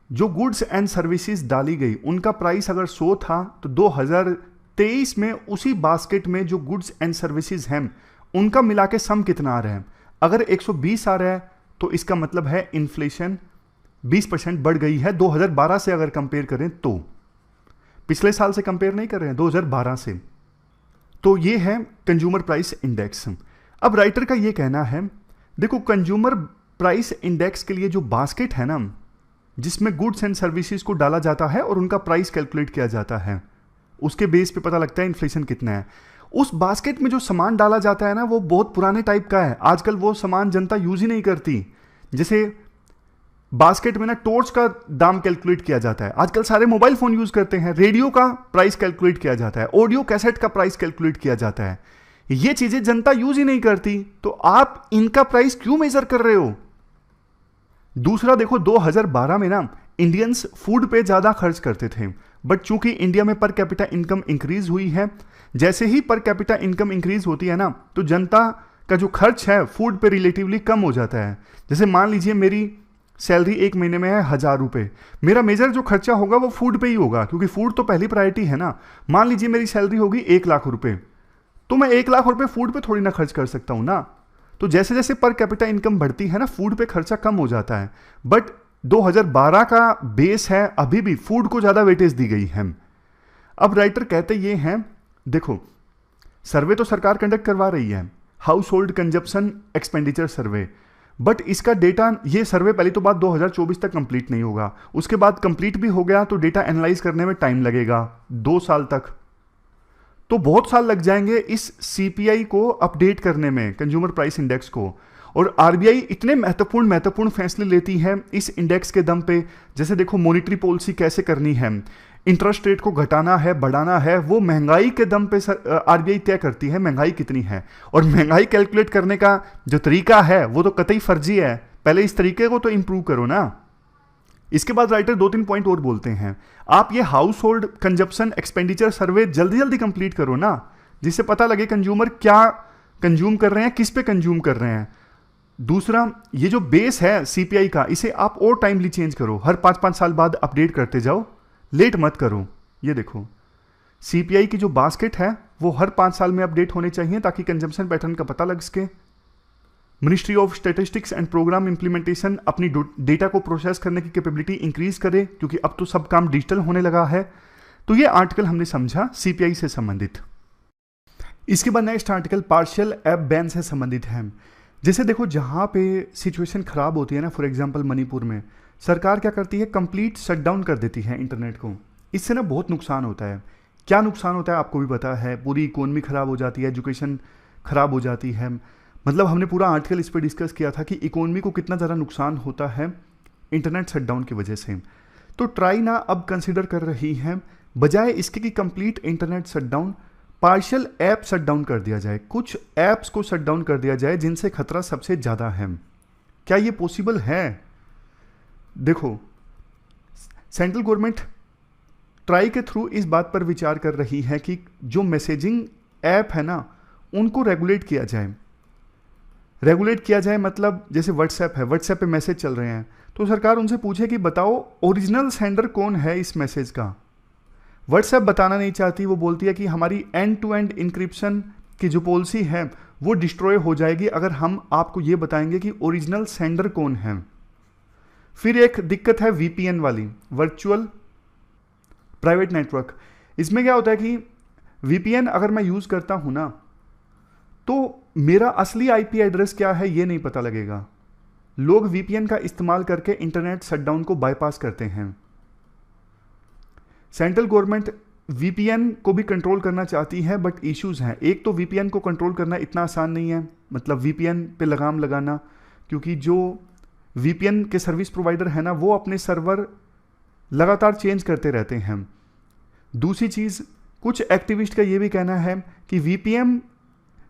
जो गुड्स एंड सर्विसेज डाली गई उनका प्राइस अगर 100 था, तो 2023 में उसी बास्केट में जो गुड्स एंड सर्विसेज हैं उनका मिला के सम कितना आ रहा है। अगर 120 आ रहा है तो इसका मतलब है इन्फ्लेशन 20% बढ़ गई है 2012 से अगर कंपेयर करें तो। पिछले साल से कंपेयर नहीं कर रहे हैं, 2012 से। तो ये है कंज्यूमर प्राइस इंडेक्स। अब राइटर का ये कहना है, देखो कंज्यूमर प्राइस इंडेक्स के लिए जो बास्केट है ना जिसमें गुड्स एंड सर्विसेज को डाला जाता है और उनका प्राइस कैलकुलेट किया जाता है, उसके बेस पे पता लगता है इन्फ्लेशन कितना है। उस बास्केट में जो सामान डाला जाता है ना वो बहुत पुराने टाइप का है, आजकल वो सामान जनता यूज ही नहीं करती। जैसे बास्केट में ना टॉर्च का दाम कैलकुलेट किया जाता है, आजकल सारे मोबाइल फोन यूज करते हैं। रेडियो का प्राइस कैलकुलेट किया जाता है, ऑडियो कैसेट का प्राइस कैलकुलेट किया जाता है। ये चीजें जनता यूज ही नहीं करती, तो आप इनका प्राइस क्यों मेजर कर रहे हो। दूसरा देखो 2012 में ना इंडियंस फूड पे ज्यादा खर्च करते थे, बट चूंकि इंडिया में पर कैपिटा इनकम इंक्रीज हुई है, जैसे ही पर कैपिटा इनकम इंक्रीज होती है ना तो जनता का जो खर्च है फूड पे रिलेटिवली कम हो जाता है। जैसे मान लीजिए मेरी सैलरी एक महीने में है 1000 रुपये, मेरा मेजर जो खर्चा होगा वो फूड पे ही होगा, क्योंकि फूड तो पहली प्रायोरिटी है ना। मान लीजिए मेरी सैलरी होगी 1 लाख रुपए, तो मैं 1 लाख रुपए फूड पे थोड़ी ना खर्च कर सकता हूं ना। तो जैसे जैसे पर कैपिटा इनकम बढ़ती है ना फूड पे खर्चा कम हो जाता है, बट 2012 का बेस है, अभी भी फूड को ज्यादा वेटेज दी गई है। अब राइटर कहते ये हैं, देखो सर्वे तो सरकार कंडक्ट करवा रही है, house hold consumption expenditure survey, but इसका डेटा, ये सर्वे पहली तो बात 2024 तक कंप्लीट नहीं होगा, उसके बाद कंप्लीट भी हो गया तो डेटा एनालाइज करने में टाइम लगेगा 2 साल तक, तो बहुत साल लग जाएंगे इस सीपीआई को अपडेट करने में, कंज्यूमर प्राइस इंडेक्स को। और आरबीआई इतने महत्वपूर्ण फैसले लेती है इस इंडेक्स के दम पे, जैसे देखो मॉनिटरी पॉलिसी कैसे करनी है, इंटरेस्ट रेट को घटाना है बढ़ाना है, वो महंगाई के दम पे आरबीआई तय करती है महंगाई कितनी है। और महंगाई कैलकुलेट करने का जो तरीका है वो तो कतई फर्जी है, पहले इस तरीके को तो इंप्रूव करो ना। इसके बाद राइटर 2-3 पॉइंट और बोलते हैं, आप ये हाउस होल्ड कंजप्शन एक्सपेंडिचर सर्वे जल्दी जल्दी कंप्लीट करो ना, जिससे पता लगे कंज्यूमर क्या कंज्यूम कर रहे हैं, किस पे कंज्यूम कर रहे हैं। दूसरा, ये जो बेस है सीपीआई का, इसे आप और टाइमली चेंज करो, हर 5-5 साल बाद अपडेट करते जाओ, लेट मत करो। ये देखो सीपीआई की जो बास्केट है वो हर 5 साल में अपडेट होने चाहिए ताकि कंजम्पशन पैटर्न का पता लग सके। Ministry of statistics and programme implementation अपनी डेटा को प्रोसेस करने की कैपेबिलिटी इंक्रीज करे, क्योंकि अब तो सब काम डिजिटल होने लगा है। तो ये आर्टिकल हमने समझा सीपीआई से संबंधित। इसके बाद next article partial app ban से संबंधित है। जैसे देखो जहां पे सिचुएशन खराब होती है ना, फॉर एग्जांपल मणिपुर में सरकार क्या करती है, कंप्लीट शटडाउन कर देती है इंटरनेट को। इससे ना बहुत नुकसान होता है। क्या नुकसान होता है आपको भी पता है, पूरी इकोनॉमी खराब हो जाती है, एजुकेशन खराब हो जाती है। मतलब हमने पूरा आर्टिकल इस पर डिस्कस किया था कि इकोनॉमी को कितना ज़्यादा नुकसान होता है इंटरनेट शटडाउन की वजह से। तो ट्राई ना अब कंसिडर कर रही है, बजाय इसके कि complete internet shutdown, partial app shutdown कर दिया जाए, कुछ ऐप्स को शटडाउन कर दिया जाए जिनसे खतरा सबसे ज़्यादा है। क्या ये पॉसिबल है? देखो सेंट्रल गवर्नमेंट ट्राई के थ्रू इस बात पर विचार कर रही है कि जो मैसेजिंग ऐप है ना उनको रेगुलेट किया जाए। रेगुलेट किया जाए मतलब जैसे व्हाट्सएप है, व्हाट्सएप पे मैसेज चल रहे हैं तो सरकार उनसे पूछे कि बताओ ओरिजिनल सेंडर कौन है इस मैसेज का। व्हाट्सएप बताना नहीं चाहती, वो बोलती है कि हमारी एंड टू एंड इंक्रिप्शन की जो पॉलिसी है वो डिस्ट्रॉय हो जाएगी अगर हम आपको ये बताएंगे कि ओरिजिनल सेंडर कौन है। फिर एक दिक्कत है वीपीएन वाली, वर्चुअल प्राइवेट नेटवर्क। इसमें क्या होता है कि वीपीएन अगर मैं यूज करता हूं ना तो मेरा असली आईपी एड्रेस क्या है ये नहीं पता लगेगा। लोग वीपीएन का इस्तेमाल करके इंटरनेट शटडाउन को बाईपास करते हैं। सेंट्रल गवर्नमेंट वीपीएन को भी कंट्रोल करना चाहती है, बट इश्यूज हैं। एक तो वीपीएन को कंट्रोल करना इतना आसान नहीं है, मतलब वीपीएन पे लगाम लगाना, क्योंकि जो वीपीएन के सर्विस प्रोवाइडर है ना वो अपने सर्वर लगातार चेंज करते रहते हैं। दूसरी चीज़, कुछ एक्टिविस्ट का ये भी कहना है कि वीपीएन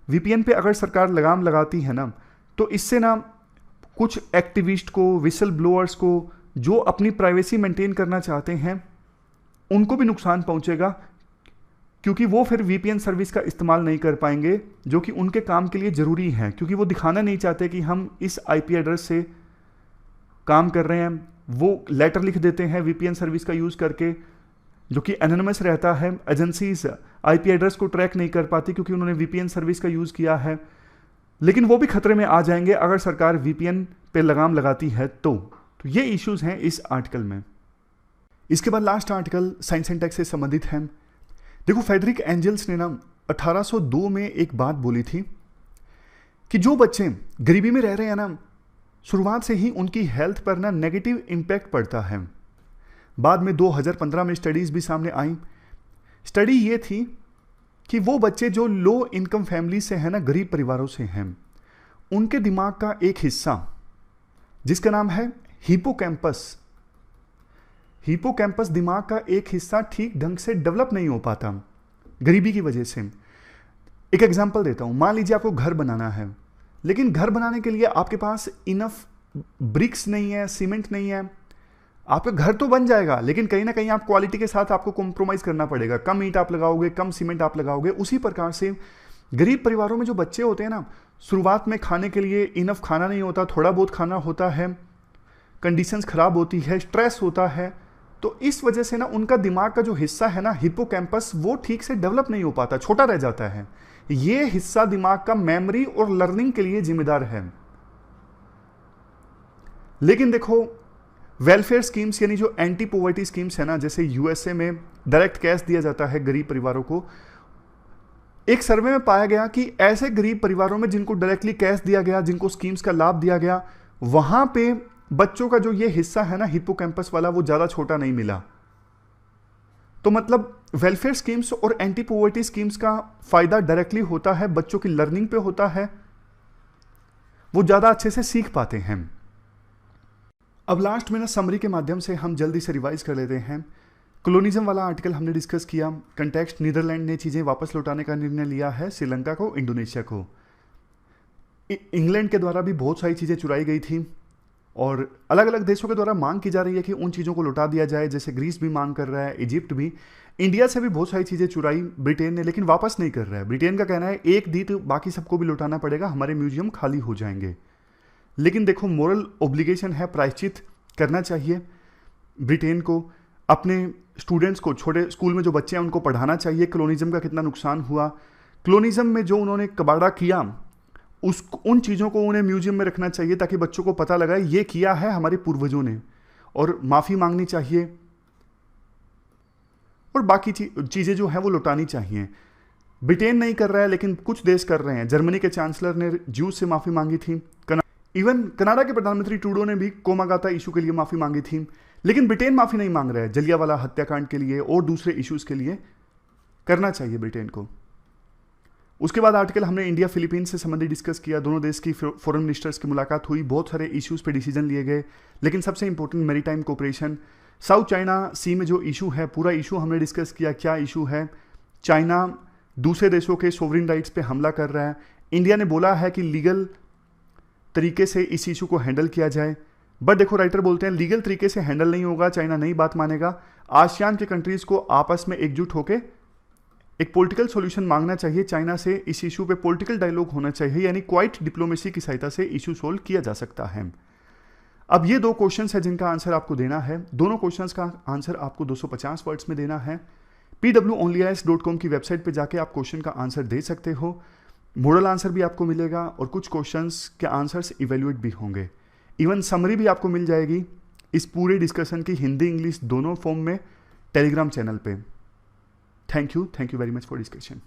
वीपीएन पे अगर सरकार लगाम लगाती है ना, तो इससे ना कुछ एक्टिविस्ट को, विसल ब्लोअर्स को, जो अपनी प्राइवेसी मेंटेन करना चाहते हैं, उनको भी नुकसान पहुंचेगा, क्योंकि वो फिर वीपीएन सर्विस का इस्तेमाल नहीं कर पाएंगे जो कि उनके काम के लिए ज़रूरी है, क्योंकि वो दिखाना नहीं चाहते कि हम इस आईपी एड्रेस से काम कर रहे हैं। वो लेटर लिख देते हैं वीपीएन सर्विस का यूज़ करके, जो कि एनोनिमस रहता है। एजेंसीज आईपी एड्रेस को ट्रैक नहीं कर पाती क्योंकि उन्होंने वीपीएन सर्विस का यूज़ किया है, लेकिन वो भी खतरे में आ जाएंगे अगर सरकार वीपीएन पे लगाम लगाती है तो ये इश्यूज हैं इस आर्टिकल में। इसके बाद last article science and tech से संबंधित है। देखो, फ्रेडरिक एंजल्स ने ना 1802 में एक बात बोली थी कि जो बच्चे गरीबी में रह रहे हैं ना, शुरुआत से ही उनकी हेल्थ पर ना नेगेटिव इम्पैक्ट पड़ता है। बाद में 2015 में स्टडीज़ भी सामने आई। स्टडी ये थी कि वो बच्चे जो लो इनकम फैमिली से हैं ना, गरीब परिवारों से हैं, उनके दिमाग का एक हिस्सा जिसका नाम है हिपोकैम्पस दिमाग का एक हिस्सा ठीक ढंग से डेवलप नहीं हो पाता गरीबी की वजह से। एक एग्जांपल देता हूं। मान लीजिए आपको घर बनाना है, लेकिन घर बनाने के लिए आपके पास इनफ ब्रिक्स नहीं है, सीमेंट नहीं है। आपका घर तो बन जाएगा, लेकिन कहीं ना कहीं आप क्वालिटी के साथ आपको कॉम्प्रोमाइज करना पड़ेगा। कम ईंट आप लगाओगे, कम सीमेंट आप लगाओगे। उसी प्रकार से गरीब परिवारों में जो बच्चे होते हैं ना, शुरुआत में खाने के लिए इनफ खाना नहीं होता, थोड़ा बहुत खाना होता है, कंडीशंस खराब होती है, स्ट्रेस होता है। तो इस वजह से ना उनका दिमाग का जो हिस्सा है ना, हिपोकैम्पस, वो ठीक से डेवलप नहीं हो पाता, छोटा रह जाता है। ये हिस्सा दिमाग का मेमोरी और लर्निंग के लिए जिम्मेदार है। लेकिन देखो, वेलफेयर स्कीम्स यानी जो एंटी पॉवर्टी स्कीम्स है ना, जैसे यूएसए में डायरेक्ट कैश दिया जाता है गरीब परिवारों को। एक सर्वे में पाया गया कि ऐसे गरीब परिवारों में जिनको डायरेक्टली कैश दिया गया, जिनको स्कीम्स का लाभ दिया गया, वहां पे बच्चों का जो ये हिस्सा है ना हिपोकैम्पस वाला, वो ज्यादा छोटा नहीं मिला। तो मतलब वेलफेयर स्कीम्स और एंटी पॉवर्टी स्कीम्स का फायदा डायरेक्टली होता है बच्चों की लर्निंग पे होता है, वो ज्यादा अच्छे से सीख पाते हैं। अब लास्ट में ना समरी के माध्यम से हम जल्दी से रिवाइज कर लेते हैं। कॉलोनिज्म वाला आर्टिकल हमने डिस्कस किया। कंटेक्स्ट, नीदरलैंड ने चीजें वापस लौटाने का निर्णय लिया है श्रीलंका को, इंडोनेशिया को। इंग्लैंड के द्वारा भी बहुत सारी चीजें चुराई गई थी और अलग अलग देशों के द्वारा मांग की जा रही है कि उन चीज़ों को लौटा दिया जाए। जैसे ग्रीस भी मांग कर रहा है, इजिप्ट भी। इंडिया से भी बहुत सारी चीज़ें चुराई ब्रिटेन ने, लेकिन वापस नहीं कर रहा है। ब्रिटेन का कहना है एक दी तो बाकी सबको भी लौटाना पड़ेगा, हमारे म्यूजियम खाली हो जाएंगे। लेकिन देखो, मोरल ऑब्लिगेशन है, प्रायश्चित करना चाहिए ब्रिटेन को। अपने स्टूडेंट्स को, छोटे स्कूल में जो बच्चे हैं उनको पढ़ाना चाहिए कॉलोनिज्म का कितना नुकसान हुआ। कॉलोनिज्म में जो उन्होंने कबाड़ा किया, उन चीज़ों को उन्हें म्यूजियम में रखना चाहिए ताकि बच्चों को पता लगा ये किया है हमारे पूर्वजों ने, और माफ़ी मांगनी चाहिए और बाकी चीज़ें जो हैं वो लौटानी चाहिए। ब्रिटेन नहीं कर रहा है, लेकिन कुछ देश कर रहे हैं। जर्मनी के चांसलर ने ज्यूज से माफ़ी मांगी थी। इवन कनाडा के प्रधानमंत्री ट्रूडो ने भी कोमागाता इशू के लिए माफ़ी मांगी थी। लेकिन ब्रिटेन माफ़ी नहीं मांग रहा है जलियांवाला हत्याकांड के लिए और दूसरे इश्यूज़ के लिए। करना चाहिए ब्रिटेन को। उसके बाद आर्टिकल हमने इंडिया फिलीपींस से संबंधित डिस्कस किया। दोनों देश की फॉरेन मिनिस्टर्स की मुलाकात हुई, बहुत सारे इश्यूज़ पे डिसीजन लिए गए, लेकिन सबसे important maritime cooperation. South China sea में जो इशू है, पूरा इशू हमने डिस्कस किया। क्या इशू है? चाइना दूसरे देशों के सोवरिन राइट्स पे हमला कर रहा है। इंडिया ने बोला है कि लीगल तरीके से इस इशू को हैंडल किया जाए, बट देखो राइटर बोलते हैं लीगल तरीके से हैंडल नहीं होगा, चाइना नहीं बात मानेगा। आसियान के कंट्रीज को आपस में एकजुट होकर एक पॉलिटिकल सॉल्यूशन मांगना चाहिए चाइना से। इस इशू पे पॉलिटिकल डायलॉग होना चाहिए, यानी क्वाइट डिप्लोमेसी की सहायता से इशू सोल्व किया जा सकता है। अब ये दो क्वेश्चंस है जिनका आंसर आपको देना है। दोनों क्वेश्चंस का आंसर आपको 250 वर्ड्स में देना है। pwonlyis.com की वेबसाइट पे जाके आप क्वेश्चन का आंसर दे सकते हो। मॉडल आंसर भी आपको मिलेगा और कुछ क्वेश्चंस के आंसर्स इवेल्युएट भी होंगे। इवन समरी भी आपको मिल जाएगी इस पूरे डिस्कशन की, हिंदी इंग्लिश दोनों फॉर्म में, टेलीग्राम चैनल पे। Thank you very much for discussion.